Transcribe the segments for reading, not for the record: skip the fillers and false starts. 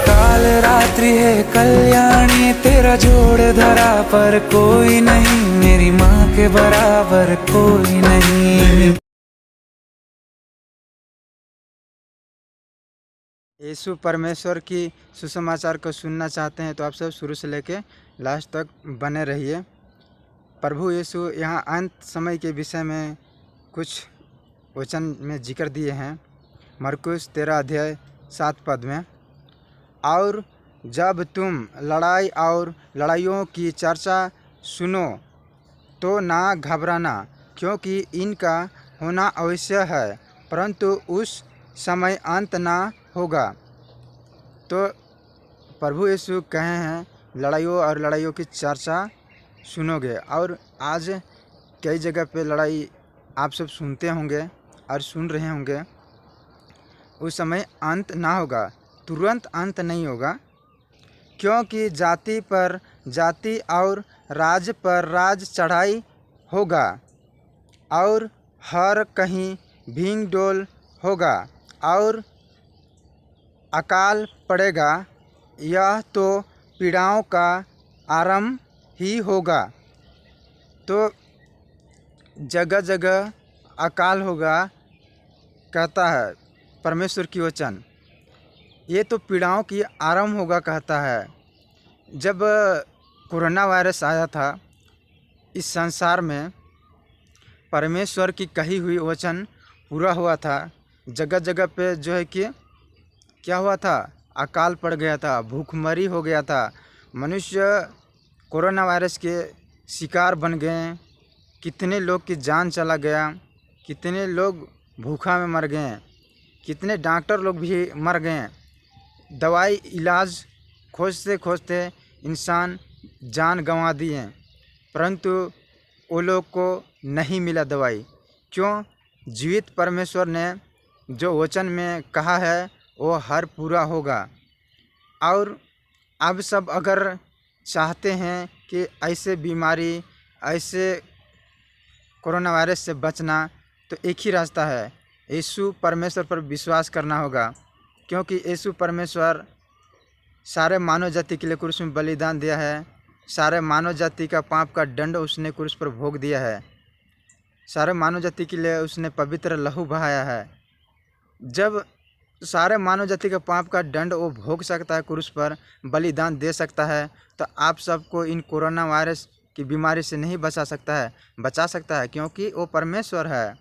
काल रात्रि है कल्याणी, तेरा जोड़ धरा पर कोई नहीं, मेरी माँ के बराबर कोई नहीं। यीशु परमेश्वर की सुसमाचार को सुनना चाहते हैं तो आप सब शुरू से लेके लास्ट तक बने रहिए। प्रभु यीशु यहाँ अंत समय के विषय में कुछ वचन में जिक्र दिए हैं। मरकुस 13 अध्याय 7 पद में, और जब तुम लड़ाई और लड़ाइयों की चर्चा सुनो तो ना घबराना, क्योंकि इनका होना अवश्य है, परंतु उस समय अंत ना होगा। तो प्रभु यीशु कहे हैं लड़ाइयों और लड़ाइयों की चर्चा सुनोगे, और आज कई जगह पे लड़ाई आप सब सुनते होंगे और सुन रहे होंगे। उस समय अंत ना होगा, तुरंत अंत नहीं होगा, क्योंकि जाति पर जाति और राज पर राज चढ़ाई होगा और हर कहीं भींग डोल होगा और अकाल पड़ेगा। यह तो पीड़ाओं का आरंभ ही होगा। तो जगह जगह अकाल होगा कहता है परमेश्वर की वचन। ये तो पीड़ाओं की आरंभ होगा कहता है। जब कोरोना वायरस आया था इस संसार में, परमेश्वर की कही हुई वचन पूरा हुआ था। जगह जगह पे जो है कि क्या हुआ था, अकाल पड़ गया था, भूखमरी हो गया था, मनुष्य कोरोना वायरस के शिकार बन गए, कितने लोग की जान चला गया, कितने लोग भूखा में मर गए, कितने डॉक्टर लोग भी मर गए। दवाई इलाज खोजते खोजते इंसान जान गंवा दिए, परंतु वो लोग को नहीं मिला दवाई। क्यों? जीवित परमेश्वर ने जो वचन में कहा है वो हर पूरा होगा। और अब सब अगर चाहते हैं कि ऐसे बीमारी, ऐसे कोरोना वायरस से बचना, तो एक ही रास्ता है, यीशु परमेश्वर पर विश्वास करना होगा। क्योंकि यीशु परमेश्वर सारे मानव जाति के लिए क्रूस में बलिदान दिया है। सारे मानव जाति का पाप का दंड उसने क्रूस पर भोग दिया है। सारे मानव जाति के लिए उसने पवित्र लहू बहाया है। जब सारे मानव जाति का पाप का दंड वो भोग सकता है, क्रूस पर बलिदान दे सकता है, तो आप सबको इन कोरोना वायरस की बीमारी से नहीं बचा सकता है, क्योंकि वो परमेश्वर है।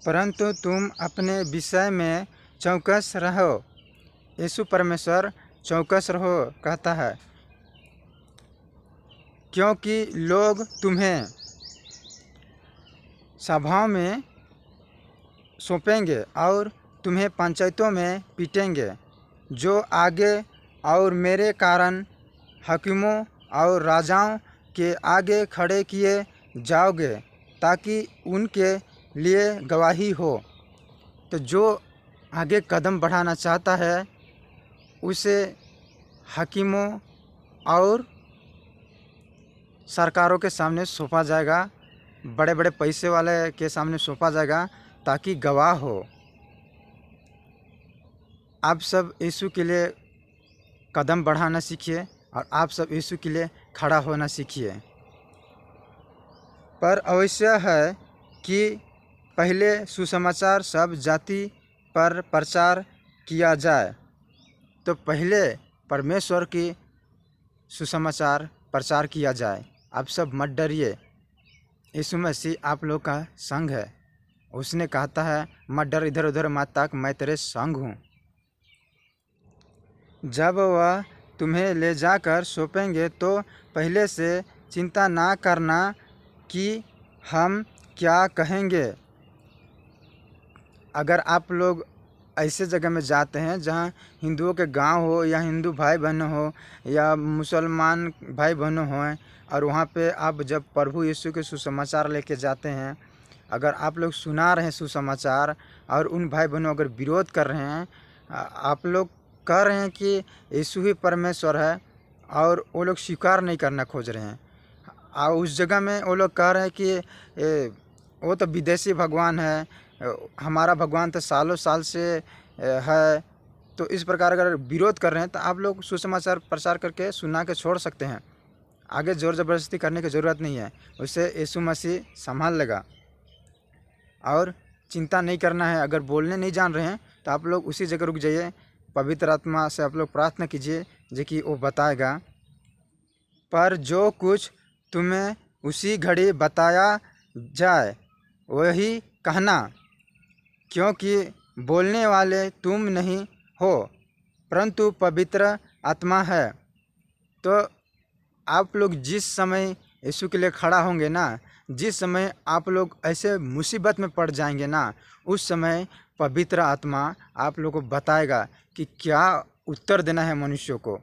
परंतु तुम अपने विषय में चौकस रहो। यीशु परमेश्वर चौकस रहो कहता है, क्योंकि लोग तुम्हें सभाओं में सौंपेंगे और तुम्हें पंचायतों में पीटेंगे, जो आगे और मेरे कारण हाकिमों और राजाओं के आगे खड़े किए जाओगे, ताकि उनके लिए गवाही हो। तो जो आगे कदम बढ़ाना चाहता है उसे हाकिमों और सरकारों के सामने सौंपा जाएगा, बड़े बड़े पैसे वाले के सामने सौंपा जाएगा, ताकि गवाह हो। आप सब यीशु के लिए कदम बढ़ाना सीखिए और आप सब यीशु के लिए खड़ा होना सीखिए। पर अवश्य है कि पहले सुसमाचार सब जाति पर प्रचार किया जाए। तो पहले परमेश्वर की सुसमाचार प्रचार किया जाए। आप सब मत डरिए, यीशु मसीह आप लोग का संग है। उसने कहता है मत डर, इधर उधर मत ताक, मैं तेरे संग हूँ। जब वह तुम्हें ले जाकर सौंपेंगे तो पहले से चिंता ना करना कि हम क्या कहेंगे। अगर आप लोग ऐसे जगह में जाते हैं जहाँ हिंदुओं के गांव हो, या हिंदू भाई बहनों हो, या मुसलमान भाई बहनों हों, और वहाँ पे आप जब प्रभु यीशु के सुसमाचार लेके जाते हैं, अगर आप लोग सुना रहे हैं सुसमाचार और उन भाई बहनों अगर विरोध कर रहे हैं, आप लोग कह रहे हैं कि यीशु ही परमेश्वर है, और वो लोग स्वीकार नहीं करना खोज रहे हैं, और उस जगह में वो लोग कह रहे हैं कि वो तो विदेशी भगवान है, हमारा भगवान तो सालों साल से है, तो इस प्रकार अगर विरोध कर रहे हैं तो आप लोग सुसमाचार प्रचार करके सुना के छोड़ सकते हैं। आगे ज़ोर ज़बरदस्ती करने की ज़रूरत नहीं है, उससे यीशु मसीह संभाल लेगा। और चिंता नहीं करना है। अगर बोलने नहीं जान रहे हैं तो आप लोग उसी जगह रुक जाइए, पवित्र आत्मा से आप लोग प्रार्थना कीजिए जो कि वो बताएगा। पर जो कुछ तुम्हें उसी घड़ी बताया जाए वही कहना, क्योंकि बोलने वाले तुम नहीं हो परंतु पवित्र आत्मा है। तो आप लोग जिस समय यीशु के लिए खड़ा होंगे ना, जिस समय आप लोग ऐसे मुसीबत में पड़ जाएंगे ना, उस समय पवित्र आत्मा आप लोग को बताएगा कि क्या उत्तर देना है मनुष्यों को।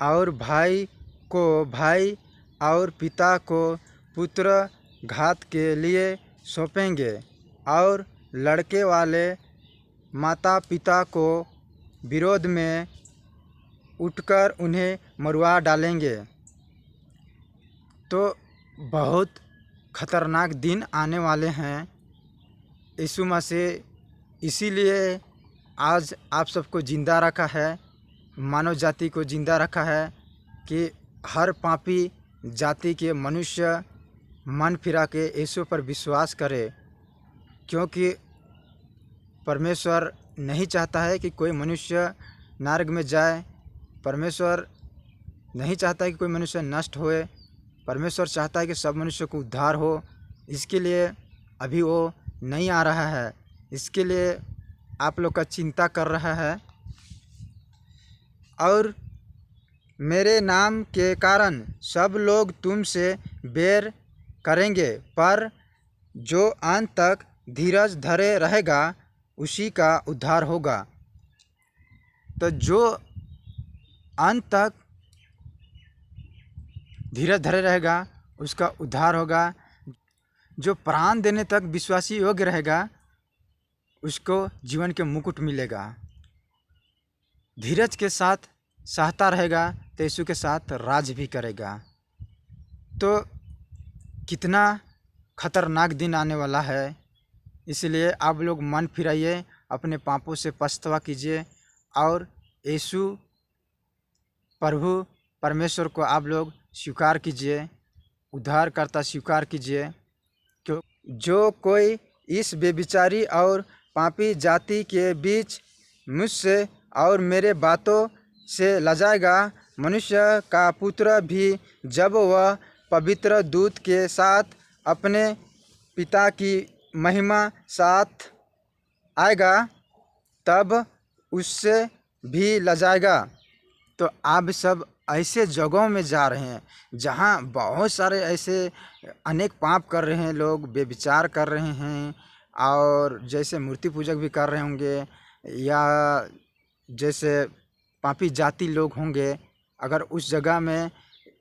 और भाई को भाई और पिता को पुत्र घात के लिए सौंपेंगे, और लड़के वाले माता पिता को विरोध में उठकर उन्हें मरवा डालेंगे। तो बहुत खतरनाक दिन आने वाले हैं। यीशु मसीह इसीलिए आज आप सबको ज़िंदा रखा है, मानव जाति को ज़िंदा रखा है कि हर पापी जाति के मनुष्य मन फिरा के यीशु पर विश्वास करे, क्योंकि परमेश्वर नहीं चाहता है कि कोई मनुष्य नरक में जाए। परमेश्वर नहीं चाहता है कि कोई मनुष्य नष्ट होए। परमेश्वर चाहता है कि सब मनुष्य को उद्धार हो। इसके लिए अभी वो नहीं आ रहा है, इसके लिए आप लोग का चिंता कर रहा है। और मेरे नाम के कारण सब लोग तुमसे बैर करेंगे, पर जो अंत तक धीरज धरे रहेगा उसी का उद्धार होगा। तो जो अंत तक धीरज धरे रहेगा उसका उद्धार होगा। जो प्राण देने तक विश्वासी योग्य रहेगा उसको जीवन के मुकुट मिलेगा। धीरज के साथ सहता रहेगा तो यीशु के साथ राज भी करेगा। तो कितना खतरनाक दिन आने वाला है, इसलिए आप लोग मन फिराइए, अपने पापों से पछतावा कीजिए और यीशु प्रभु परमेश्वर को आप लोग स्वीकार कीजिए, उद्धारकर्ता स्वीकार कीजिए। क्यों जो कोई इस बेविचारी और पापी जाति के बीच मुझसे और मेरे बातों से लजाएगा, मनुष्य का पुत्र भी जब वह पवित्र दूत के साथ अपने पिता की महिमा साथ आएगा तब उससे भी लजाएगा। तो आप सब ऐसे जगहों में जा रहे हैं जहाँ बहुत सारे ऐसे अनेक पाप कर रहे हैं लोग, बेविचार कर रहे हैं और जैसे मूर्ति पूजक भी कर रहे होंगे या जैसे पापी जाति लोग होंगे। अगर उस जगह में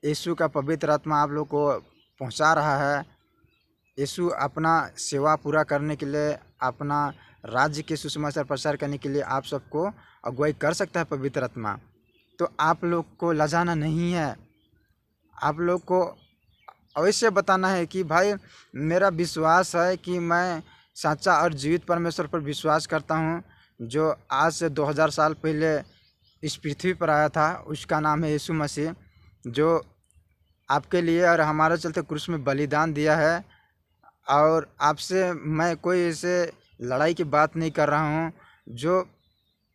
यीशु का पवित्र आत्मा आप लोग को पहुंचा रहा है, यीशु अपना सेवा पूरा करने के लिए, अपना राज्य के सुसमाचार प्रचार करने के लिए आप सबको अगुवाई कर सकता है पवित्र आत्मा। तो आप लोग को लजाना नहीं है, आप लोग को अवश्य बताना है कि भाई मेरा विश्वास है कि मैं सच्चा और जीवित परमेश्वर पर विश्वास करता हूँ, जो आज से 2000 साल पहले इस पृथ्वी पर आया था। उसका नाम है यीशु मसीह, जो आपके लिए और हमारे चलते क्रूस में बलिदान दिया है। और आपसे मैं कोई ऐसे लड़ाई की बात नहीं कर रहा हूँ। जो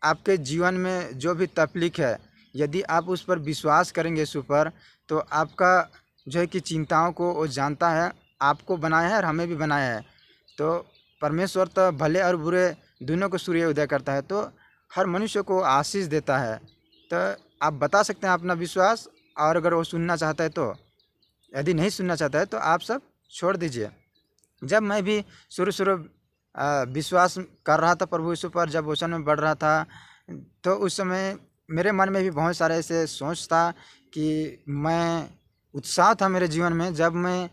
आपके जीवन में जो भी तकलीफ है, यदि आप उस पर विश्वास करेंगे यीशु पर, तो आपका जो है कि चिंताओं को वो जानता है, आपको बनाया है और हमें भी बनाया है। तो परमेश्वर तो भले और बुरे दोनों को सूर्य उदय करता है, तो हर मनुष्य को आशीष देता है। तो आप बता सकते हैं अपना विश्वास, और अगर वो सुनना चाहता है तो, यदि नहीं सुनना चाहता है तो आप सब छोड़ दीजिए। जब मैं भी शुरू विश्वास कर रहा था प्रभु यीशु पर, जब वचन में बढ़ रहा था, तो उस समय मेरे मन में भी बहुत सारे ऐसे सोच था कि मैं उत्साह था मेरे जीवन में। जब मैं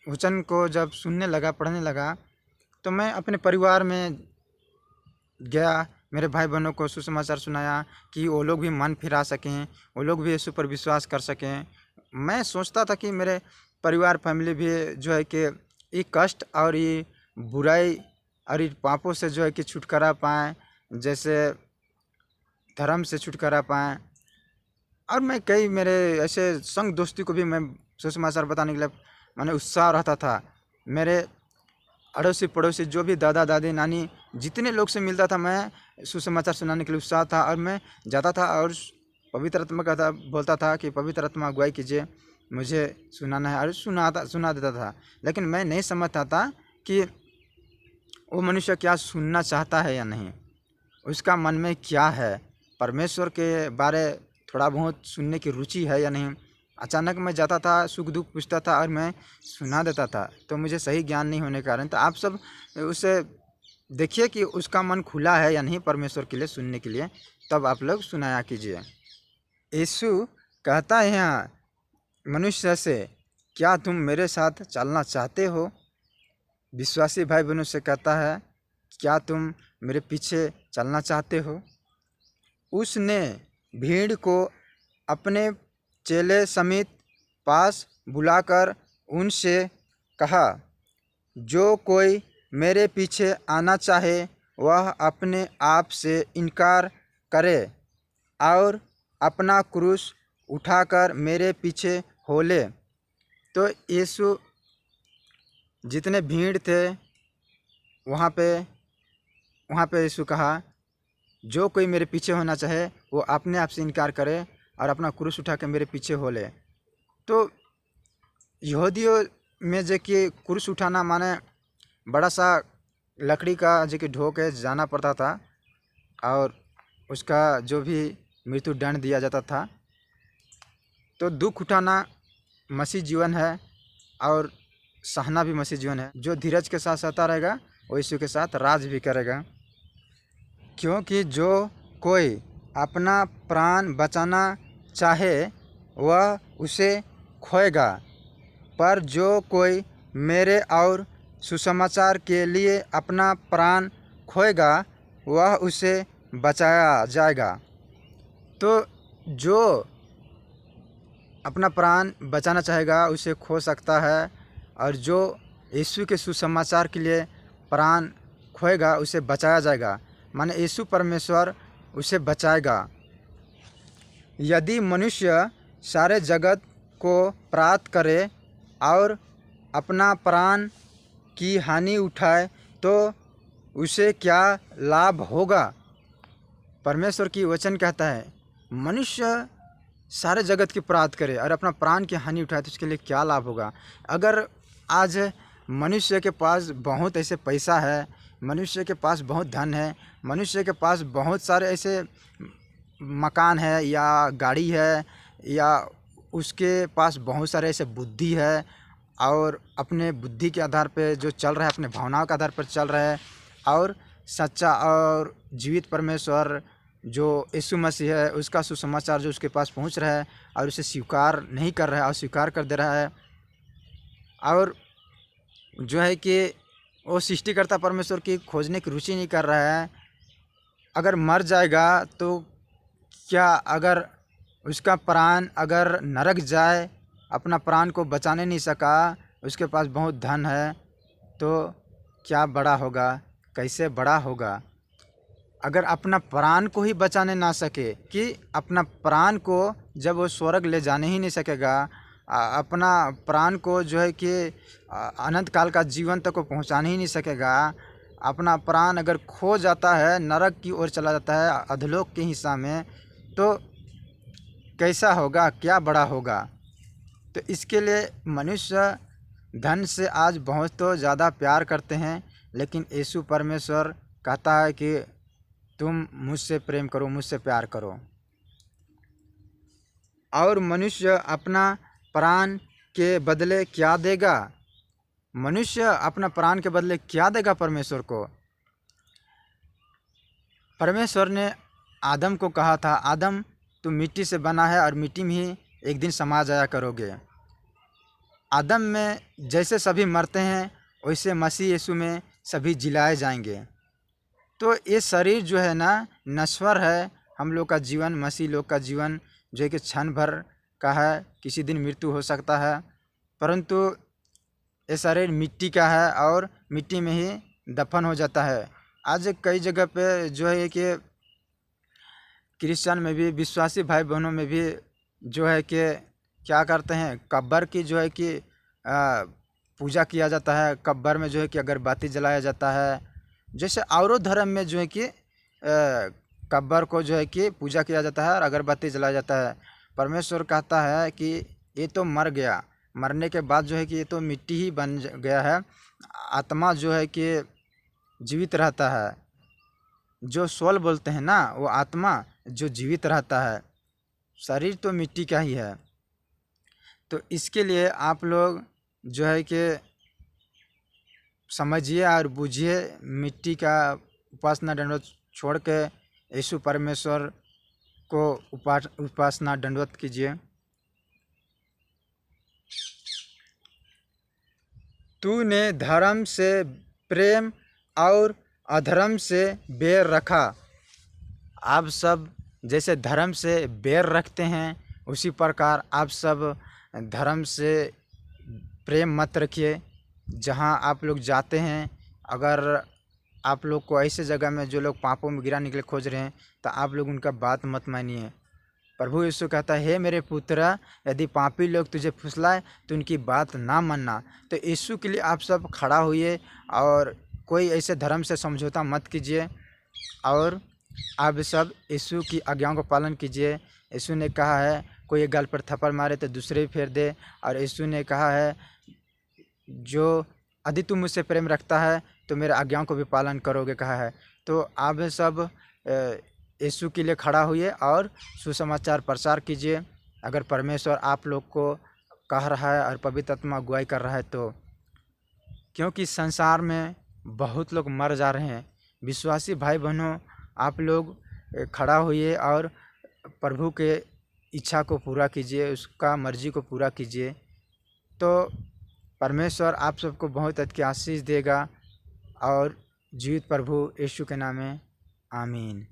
वचन को जब सुनने लगा, पढ़ने लगा, तो मैं अपने परिवार में गया मेरे भाई बहनों को सुसमाचार सुनाया कि वो लोग भी मन फिरा सकें, वो लोग भी यीशु पर विश्वास कर सकें। मैं सोचता था कि मेरे परिवार फैमिली भी जो है कि ये कष्ट और ये बुराई और ये पापों से जो है कि छुटकारा पाएँ, जैसे धर्म से छुटकारा पाएँ। और मैं कई मेरे ऐसे संग दोस्ती को भी मैं सुसमाचार बताने के लिए मैंने उत्साह रहता था। मेरे अड़ोसी पड़ोसी जो भी दादा दादी नानी जितने लोग से मिलता था, मैं सुसमाचार सुनाने के लिए उत्साह था और मैं जाता था और पवित्र आत्मा का था बोलता था कि पवित्र आत्मा अगुवाई कीजिए, मुझे सुनाना है, और सुना देता था। लेकिन मैं नहीं समझता था कि वो मनुष्य क्या सुनना चाहता है या नहीं, उसका मन में क्या है, परमेश्वर के बारे थोड़ा बहुत सुनने की रुचि है या नहीं। अचानक मैं जाता था, सुख दुख पूछता था और मैं सुना देता था, तो मुझे सही ज्ञान नहीं होने के कारण। तो आप सब उसे देखिए कि उसका मन खुला है या नहीं परमेश्वर के लिए सुनने के लिए, तब आप लोग सुनाया कीजिए। यीशु कहता है यहाँ मनुष्य से, क्या तुम मेरे साथ चलना चाहते हो? विश्वासी भाई बहनों से कहता है, क्या तुम मेरे पीछे चलना चाहते हो? उसने भीड़ को अपने चेले समेत पास बुलाकर उनसे कहा, जो कोई मेरे पीछे आना चाहे वह अपने आप से इनकार करे और अपना क्रूस उठाकर मेरे पीछे हो ले। तो यीशु जितने भीड़ थे वहाँ पे यीशु कहा, जो कोई मेरे पीछे होना चाहे वो अपने आप से इनकार करे और अपना क्रूस उठा के मेरे पीछे हो ले। तो यहूदियों में जो कि क्रूस उठाना माने बड़ा सा लकड़ी का जो कि ढो के जाना पड़ता था और उसका जो भी मृत्यु दंड दिया जाता था। तो दुख उठाना मसीह जीवन है और सहना भी मसीह जीवन है। जो धीरज के साथ सहता रहेगा वो यीशु के साथ राज भी करेगा। क्योंकि जो कोई अपना प्राण बचाना चाहे वह उसे खोएगा, पर जो कोई मेरे और सुसमाचार के लिए अपना प्राण खोएगा वह उसे बचाया जाएगा। तो जो अपना प्राण बचाना चाहेगा उसे खो सकता है, और जो यीशु के सुसमाचार के लिए प्राण खोएगा उसे बचाया जाएगा, माने यीशु परमेश्वर उसे बचाएगा। यदि मनुष्य सारे जगत को प्राप्त करे और अपना प्राण की हानि उठाए तो उसे क्या लाभ होगा? परमेश्वर की वचन कहता है, मनुष्य सारे जगत की प्राप्त करे और अपना प्राण की हानि उठाए तो उसके लिए क्या लाभ होगा? अगर आज मनुष्य के पास बहुत ऐसे पैसा है, मनुष्य के पास बहुत धन है, मनुष्य के पास बहुत सारे ऐसे मकान है या गाड़ी है, या उसके पास बहुत सारे ऐसे बुद्धि है और अपने बुद्धि के आधार पे जो चल रहा है, अपने भावनाओं के आधार पर चल रहा है, और सच्चा और जीवित परमेश्वर जो यीशु मसीह है उसका सुसमाचार जो उसके पास पहुंच रहा है और उसे स्वीकार नहीं कर रहा है, अस्वीकार कर दे रहा है, और जो है कि वो सृष्टिकर्ता परमेश्वर की खोजने की रुचि नहीं कर रहा है। अगर मर जाएगा तो क्या, अगर उसका प्राण अगर नरक जाए, अपना प्राण को बचाने नहीं सका, उसके पास बहुत धन है, तो क्या बड़ा होगा, कैसे बड़ा होगा? अगर अपना प्राण को ही बचाने ना सके, कि अपना प्राण को जब वो स्वर्ग ले जाने ही नहीं सकेगा, अपना प्राण को जो है कि अनंत काल का जीवन तक को पहुंचाने ही नहीं सकेगा, अपना प्राण अगर खो जाता है, नरक की ओर चला जाता है, अधोलोक के हिस्सा में, तो कैसा होगा, क्या बड़ा होगा? तो इसके लिए मनुष्य धन से आज बहुत तो ज़्यादा प्यार करते हैं, लेकिन यीशु परमेश्वर कहता है कि तुम मुझसे प्रेम करो, मुझसे प्यार करो। और मनुष्य अपना प्राण के बदले क्या देगा? मनुष्य अपना प्राण के बदले क्या देगा परमेश्वर को? परमेश्वर ने आदम को कहा था, आदम तुम मिट्टी से बना है और मिट्टी में ही एक दिन समा जाया करोगे। आदम में जैसे सभी मरते हैं वैसे मसीह यीशु में सभी जिलाए जाएंगे। तो ये शरीर जो है ना नश्वर है। हम लोग का जीवन, मसीह लोग का जीवन जो है कि क्षण भर का है, किसी दिन मृत्यु हो सकता है, परंतु ये शरीर मिट्टी का है और मिट्टी में ही दफन हो जाता है। आज कई जगह पे जो है कि क्रिश्चियन में भी, विश्वासी भाई बहनों में भी जो है कि क्या करते हैं, कब्र की जो है कि पूजा किया जाता है। कब्र में जो है कि अगरबत्ती जलाया जाता है। जैसे औरों धर्म में जो है कि कब्र को जो है कि पूजा किया जाता है और अगरबत्ती जलाया जाता है। परमेश्वर कहता है कि ये तो मर गया, मरने के बाद जो है कि ये तो मिट्टी ही बन गया है। आत्मा जो है कि जीवित रहता है। जो सोल बोलते हैं ना, वो आत्मा जो जीवित रहता है। शरीर तो मिट्टी का ही है। तो इसके लिए आप लोग जो है कि समझिए और बूझिए, मिट्टी का उपासना दंडवत छोड़ के यीशु परमेश्वर को उपासना दंडवत कीजिए। तूने धर्म से प्रेम और अधर्म से बैर रखा। आप सब जैसे धर्म से बैर रखते हैं, उसी प्रकार आप सब धर्म से प्रेम मत रखिए। जहाँ आप लोग जाते हैं, अगर आप लोग को ऐसे जगह में जो लोग पापों में गिरा निकले खोज रहे हैं, तो आप लोग उनका बात मत मानिए। प्रभु यीशु कहता है, हे मेरे पुत्र, यदि पापी लोग तुझे फुसलाए तो उनकी बात ना मानना। तो यीशु के लिए आप सब खड़ा होइए और कोई ऐसे धर्म से समझौता मत कीजिए और आप सब यीशु की आज्ञाओं का पालन कीजिए। यीशु ने कहा है, कोई एक गाल पर थप्पड़ मारे तो दूसरे भी फेर दे। और यीशु ने कहा है, जो यदि तू मुझसे प्रेम रखता है तो मेरे आज्ञाओं को भी पालन करोगे, कहा है। तो आप सब यीशु के लिए खड़ा हुए और सुसमाचार प्रचार कीजिए। अगर परमेश्वर आप लोग को कह रहा है और पवित्र आत्मा अगुवाई कर रहा है तो, क्योंकि संसार में बहुत लोग मर जा रहे हैं। विश्वासी भाई बहनों, आप लोग खड़ा होइए और प्रभु के इच्छा को पूरा कीजिए, उसका मर्जी को पूरा कीजिए। तो परमेश्वर आप सबको बहुत अच्छी आशीष देगा। और जीवित प्रभु यीशु के नाम में आमीन।